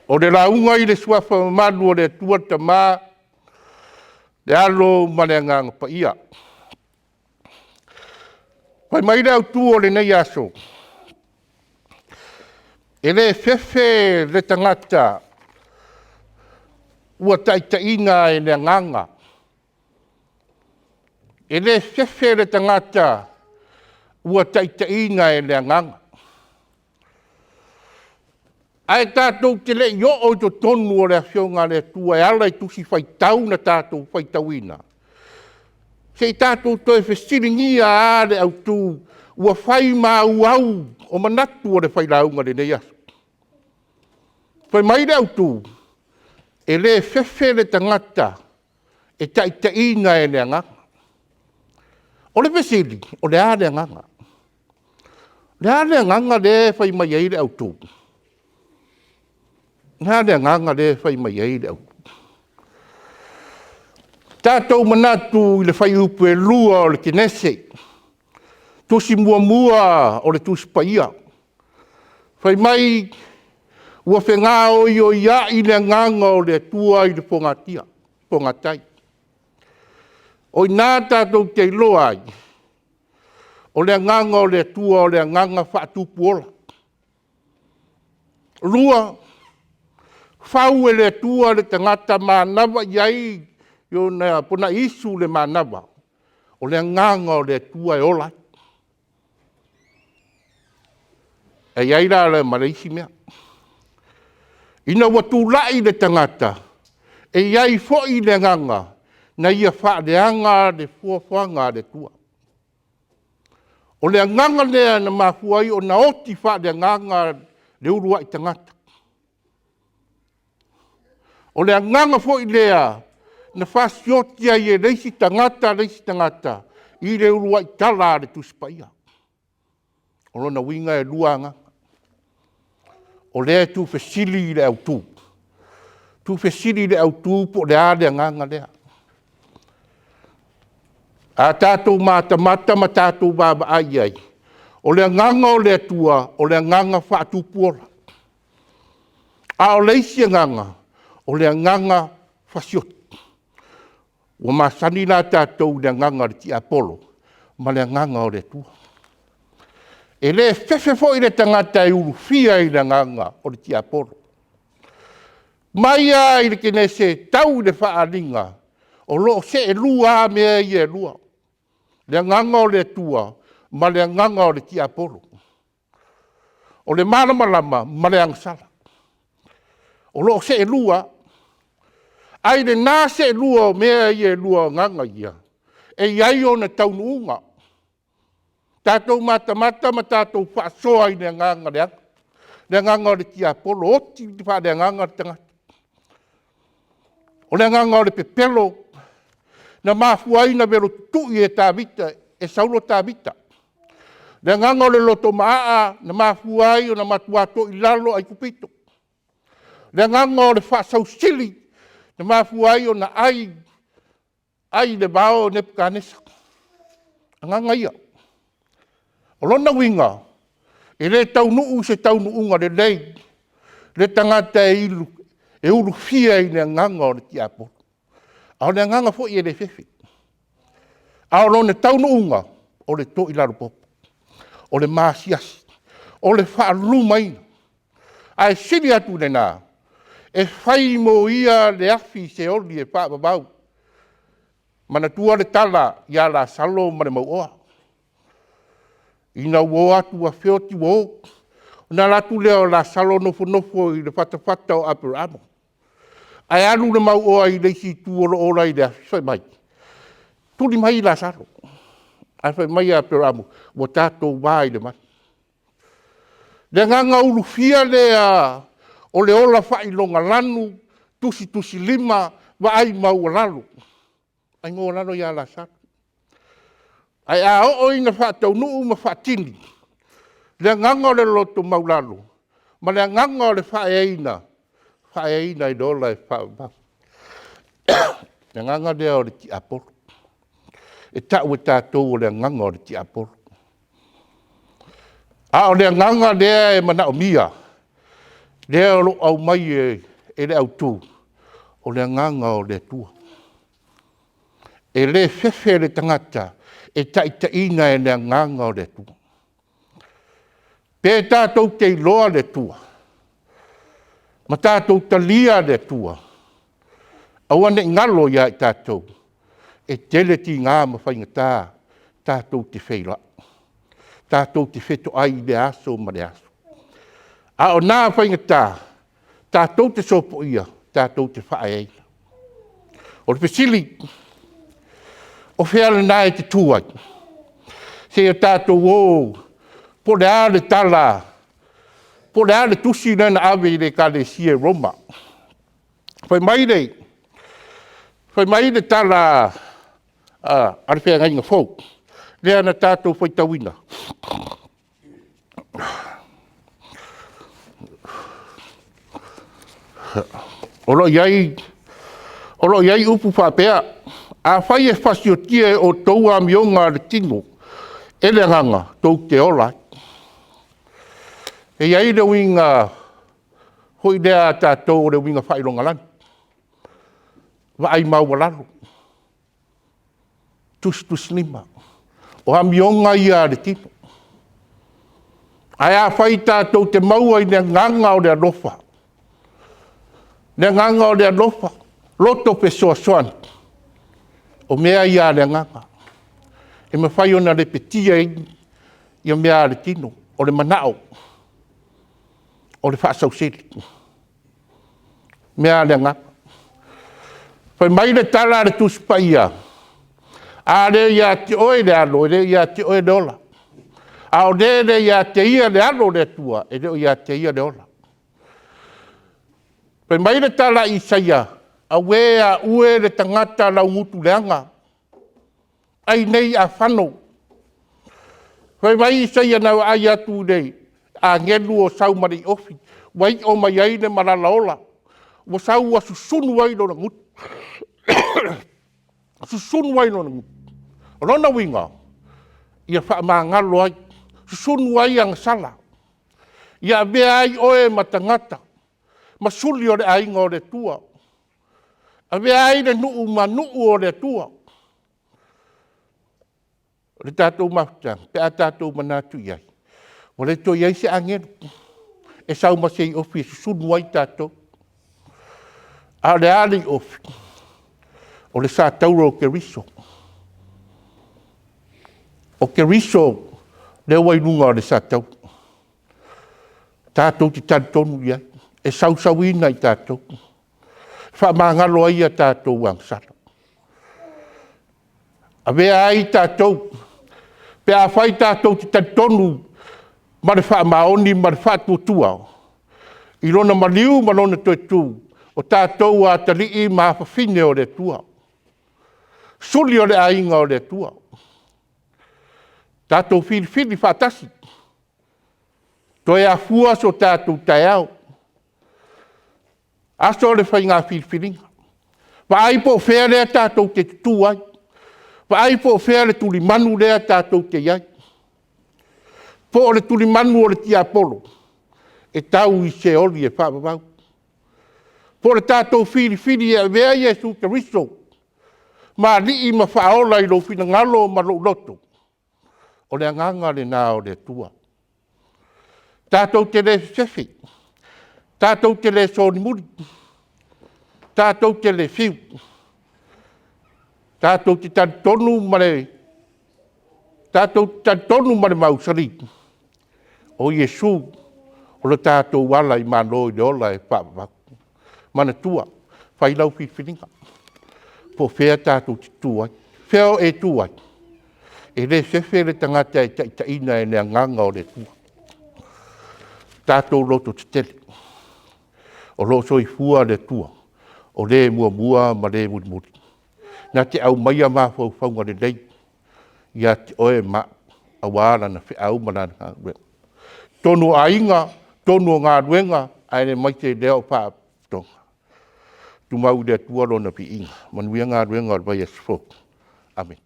O le launga i le suafa manu o le tua tamā, le alo maleanga pa ia. Pai mai au tu o le nei aso. E le fefe le tangata ua taitaina e le nganga. E le fefe le tangata ua taitaina e le nganga. Ai tātou te le i o to tonu o le afionga le tua e ala i tusi whaitau na tātou whaitauina. Se i tātou toi whesiringia a le au tū ua whai mā uau o manatu o le whailaunga le nei aso. Whai mai le au tū e le fefe le tangata e taitaina e le nganga. O le whesiri, o le a le nganga. Le a le nganga le whai mai ei le au tū. Nā le nganga le whai mai ei le au. Tātou manatu i le whai upu e lua o le kinese. Tusi mua mua o le tusi paia. Whai mai ua whengā o ia i le nganga o le tua i le pongatia, pongatai. O i nā tātou te loa ai. O le nganga o le tua o le nganga whaatupuola. Lua. Whau e le tua le tangata mānawa iai yo na puna isu le mānawa. O le nganga o le tua e ola. E iai la le mareisi mea. Ina watu lai le tangata. E iai fo i le nganga. Na ia wha le anga le fuafuanga le tua. O le nganga lea na mafuai o na oti wha le nganga le urua i tangata. O le nganga fo i lea, na whasiotia i e reisi tangata, i le urua i tala le tuspaia. O lona winga e luanga. O lea tu whesili le au tū. Tu whesili le au tū po le a le nganga lea. A tātou mātamata ma tātou baba ai ai. O le nganga o le tua, o le nganga whaatupuola. A o leisi nganga. O le nganga whasiot. Ua masani nā tātou le nganga le ti Apollo, ma le nganga o le tua. E le fefe fo i le tangata e uru fia i le nganga o le ti Apollo. Mai a i le kene se tau le whaalinga, o lo se e lua mea i e lua. Le nganga o le tua, ma le nganga o le ti Apollo. O le malamalama, ma le angsala. O lo se e lua, ai le nā se e lua o mea i e lua nganga ia. E iai o na taunuunga. Tātou matamata ma tātou whaasoa i le nganga lea. Le nganga o le ti Apollo, oti di wha le nganga le tangata. O le nganga o le pepelo, na mafuai na vero tui e tāvita, e saulo tāvita. Le nganga o le loto maa, na mafuai o na matuato i lalo ai kupito. Le nganga o le whaasau sili, na mafuai o na ai le bao ne pukanesa. Nganga ia. O lona winga, e le taunuu se taunuunga le lei, le tangata e ilu, e uru fia i le nganga o le ti Apollo. A o le nganga fo i e le fefe. A o lona taunuunga, o le to i laro popo, o le maasiasi, o le whaalumaina. A e siri atu le nā, e whai mo ia le afi se oli e whaababau. Mana tua le tala ia la salo ma le mauoa. Ina uo atu a whioti uo. Na latu leo la salo nofo i le whatawhata o Aperamo. Ai anu le mauoa i leisi tuolo ora i le afi whai mai. Tuli mai la salo. Ai whai mai a Aperamo. Wa tātou wā i le mai. Le nganga ulu fia lea o le ola whailonga lanu, tusi lima, wa ai mau lalu. Ai ngō lano ia la satu. Ai a o ina whaatau nuu ma whaatini. Le nganga o le loto mau lalu. Ma le nganga o le whaeina. Whaeina i dola e whaabau. Le nganga lea o le ti Apollo. E tau e tātou o le nganga o le ti Apollo. A o le nganga lea e mana o mia. Lea lo au mai e le au tū, o le nganga o le tua. E le fefe le tangata, e taitaina e le nganga o le tua. Pē tātou te iloa le tua, ma tātou talia le tua. Awane ngalo ia i tātou, e tele ti ngā mawhaingatā, tātou te wheila. Tātou te wheto ai le aso ma le aso. A o nā whaingatā, tātou te sopo ia, tātou te whae eina. O le pesili, o whiale nā e te tuai. Se o tātou o, po le ale tala, po le ale tusi nana ave i le kale sie Roma. Whai mai le tala, are whea ngainga fōu. Lea na tātou whai tawina. Olo iai upu whapea, a whai e whasio tia o toua mionga le tino, ele nganga, tau te ola. E iai le winga, hoi lea tātou le winga whaironga lani. Wa ai mau lalo. Tus lima. O ha mionga ia le tino. Ai a whai tātou te maua i le nganga o le alofa. Le nganga o le alofa. Loto pe soa soan. O mea ia le nganga. E me whai ona le petia i o mea le tino. O le manao. O le whaasau seri. Mea le nganga. Whai mai le tala le tuspaia. A le ia te oe le alo, le ia te oe le ola. A o le ia te ia le alo le tua, e le ia te ia le ola. Whai mai le tala i saia, a wea ue le tangata lau ngutu leanga. Ai nei a whano. Whai mai i saia nau ai atu nei, a ngelu o sau mari ofi, wai o mai ai le marala ola. Wa sau wa susunu wai lo na ngutu. Susunu wai no ngutu. Rona winga. Ia wha ngalo ai. Susunu wai ang sala. Ia bea ai oe matangata. Masuli o le ainga o le tua. A bea ai le nuu ma nuu o le tua. Le tātou maftang. Pea tātou manatu iai. O le to iai se angelu. E sau masei ofi. Susunu wai tātou. A le ali ofi. O le sa tauro o ke riso. O ke riso, le wainunga o le sa tau. Tātou ti tantonu ia. E sausawina i tātou. Wha mangalo ai a tātou ang sara. A vea ai tātou. Pe a whai tātou ti tantonu. Ma le wha maoni, ma le wha tuatua. I rona maliu, ma rona tuetu. O tātou a talii ma hawhawhine o le tua. Suli o le ainga o le tua. Tātou whiri whatasi. Toi a fua so tātou tai au. Aso le whai ngā whiringa. Wa ai po whea lea tātou te tutu ai. Wa ai po whea le tuli manu lea tātou te iai. Po le tuli manu o le tia polo. E tau i se oli e whapapau. Po le tātou whiri e vea Jesu Keristo. Ma li i ma whaola i lo whina ngalo ma lo loto. O le anganga le nā o le tua. Tātou te le fefe. Tātou te le soni muri. Tātou te le fiu. Tātou te tantonu ma le. Tātou te tantonu ma le mausari. O Jesu. O le tātou wala i mano i le ola e whapapaku. Mana tua. Whailau whiwhiringa. Po whea tātou te tuai. Whea e tuai. E le fefe le tangata e taitaina e lea nganga o le tua. Tātou loto te tele. O loso i fua le tua. O le mua ma le muri. Nā te au maia mā whaunga le lei. Ia te oe ma awara na whi au mana ngā ruenga. Tonu ainga, tonu ngā ruenga, aere mai te leo pā tonga. Tu mau le tua lona pi inga. Manuia ngā ruenga o le vai asfo. Amen.